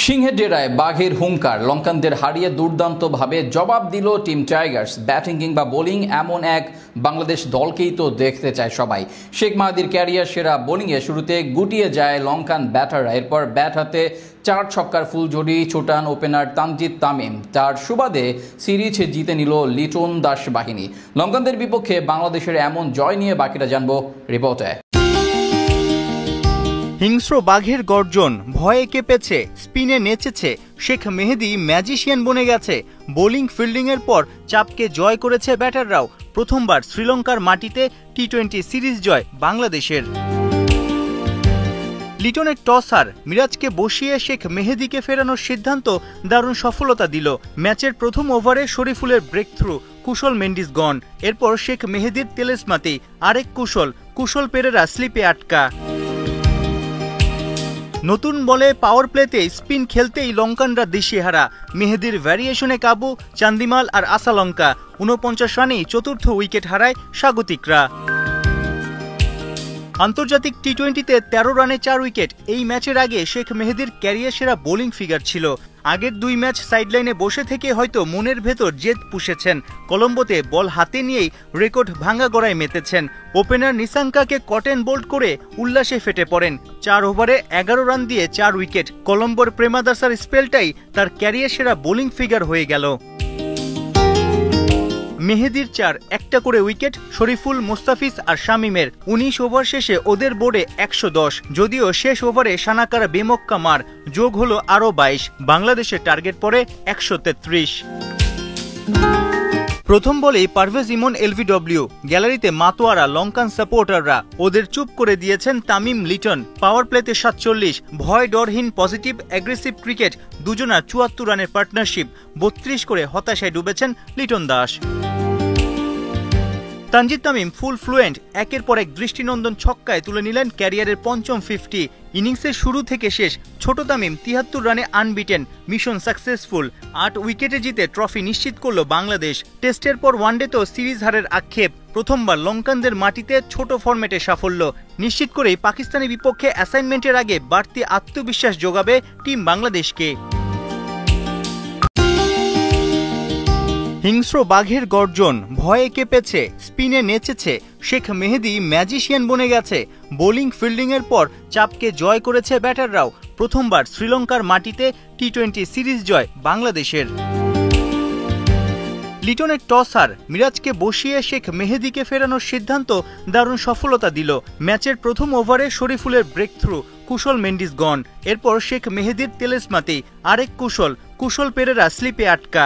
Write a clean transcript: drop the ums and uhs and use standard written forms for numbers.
সিংহের ডেরায় বাঘের হুঙ্কার, লঙ্কানদের হারিয়ে দুর্দান্তভাবে জবাব দিল টিম টাইগার্স। ব্যাটিং কিংবা বোলিং এমন এক বাংলাদেশ দলকেই তো দেখতে চায় সবাই। শেখ মাহাদির ক্যারিয়ার সেরা বোলিংয়ে শুরুতে গুটিয়ে যায় লঙ্কান ব্যাটাররা। এরপর ব্যাট হাতে 4 ছক্কার ফুলঝুরি ছোটান ওপেনার তানজিদ তামিম। তার সুবাদে সিরিজ জিতে নিল লিটন দাস বাহিনী। লঙ্কানদের বিপক্ষে বাংলাদেশের এমন জয় নিয়ে বাকিটা জানবো রিপোর্টে। হিংস্র বাঘের গর্জন, ভয়ে কেঁপেছে, স্পিনে নেচেছে, শেখ মেহেদী ম্যাজিশিয়ান বনে গেছে। বোলিং ফিল্ডিংয়ের পর চাপকে জয় করেছে ব্যাটাররাও। প্রথমবার শ্রীলঙ্কার মাটিতে টি-20 সিরিজ জয় বাংলাদেশের। লিটনের টসার মিরাজকে বসিয়ে শেখ মেহেদীকে ফেরানোর সিদ্ধান্ত দারুণ সফলতা দিল। ম্যাচের প্রথম ওভারে শরীফুলের ব্রেক থ্রু, কুশল মেন্ডিস গন। এরপর শেখ মেহেদীর তেলেসমাতেই আরেক কুশল পেরেরা স্লিপে আটকা। নতুন বলে পাওয়ার প্লেতে স্পিন খেলতেই লঙ্কানরা দিশেহারা। মেহেদীর ভ্যারিয়েশনে কাবু চান্দিমাল আর আসালঙ্কা। ৪৯ রানেই চতুর্থ উইকেট হারায় স্বাগতিকরা। আন্তর্জাতিক টি-20তে ১৩ রানে 4 উইকেট। এই ম্যাচের আগে শেখ মেহেদীর ক্যারিয়ার সেরা বোলিং ফিগার ছিল। আগের 2 ম্যাচ সাইডলাইনে বসে থেকে হয়তো মনের ভেতর জেদ পুষেছেন। কলম্বোতে বল হাতে নিয়েই রেকর্ড ভাঙা গড়ায় মেতেছেন। ওপেনার নিসাঙ্কাকে কটেন বোল্ড করে উল্লাসে ফেটে পড়েন। 4 ওভারে 11 রান দিয়ে 4 উইকেট। কলম্বোর প্রেমাদাসার স্পেলটাই তার ক্যারিয়ার সেরা বোলিং ফিগার হয়ে গেল। মেহেদীর 4, একটা করে উইকেট শরীফুল, মোস্তাফিজ আর শামিমের। 19 ওভার শেষে ওদের বোর্ডে 110। যদিও শেষ ওভারে সানাকারা বেমক্কা মার, যোগ হলো আরও 22। বাংলাদেশের টার্গেট পড়ে 133। প্রথম বলেই পারভেজ ইমন এলবিডব্লিউ। গ্যালারিতে মাতোয়ারা লঙ্কান সাপোর্টাররা। ওদের চুপ করে দিয়েছেন তামিম, লিটন। পাওয়ার প্লেতে 47, ভয় ডরহীন পজিটিভ অ্যাগ্রেসিভ ক্রিকেট। দুজনা 74 রানের পার্টনারশিপ। 32 করে হতাশায় ডুবেছেন লিটন দাস। তানজিদ তামিম ফুল ফ্লুয়েন্ট। একের পর এক দৃষ্টিনন্দন ছক্কায় তুলে নিলেন ক্যারিয়ারের পঞ্চম 50। ইনিংসের শুরু থেকে শেষ ছোট তামিম 73 রানে আনবিটেন। Mission successful. 8 উইকেটে জিতে ট্রফি নিশ্চিত করল বাংলাদেশ। টেস্টের পর ওয়ানডেতেও সিরিজ হারের আক্ষেপ। প্রথমবার লঙ্কানদের মাটিতে ছোট ফরম্যাটে সাফল্য নিশ্চিত করেই পাকিস্তানের বিপক্ষে অ্যাসাইনমেন্টের আগে বাড়তি আত্মবিশ্বাস যোগাবে টিম বাংলাদেশকে। হিংস্র বাঘের গর্জন, ভয়ে কেঁপেছে, স্পিনে নেচেছে, শেখ মেহেদী ম্যাজিশিয়ান বনে গেছে। বোলিং ফিল্ডিংয়ের পর চাপকে জয় করেছে ব্যাটাররাও। প্রথমবার শ্রীলঙ্কার মাটিতে টি-20 সিরিজ জয় বাংলাদেশের। লিটনের টসার মিরাজকে বসিয়ে শেখ মেহেদীকে ফেরানোর সিদ্ধান্ত দারুণ সফলতা দিল। ম্যাচের প্রথম ওভারে শরীফুলের ব্রেক থ্রু, কুশল মেন্ডিস গন। এরপর শেখ মেহেদীর তেলেসমাতেই আরেক কুশল পেরেরা স্লিপে আটকা।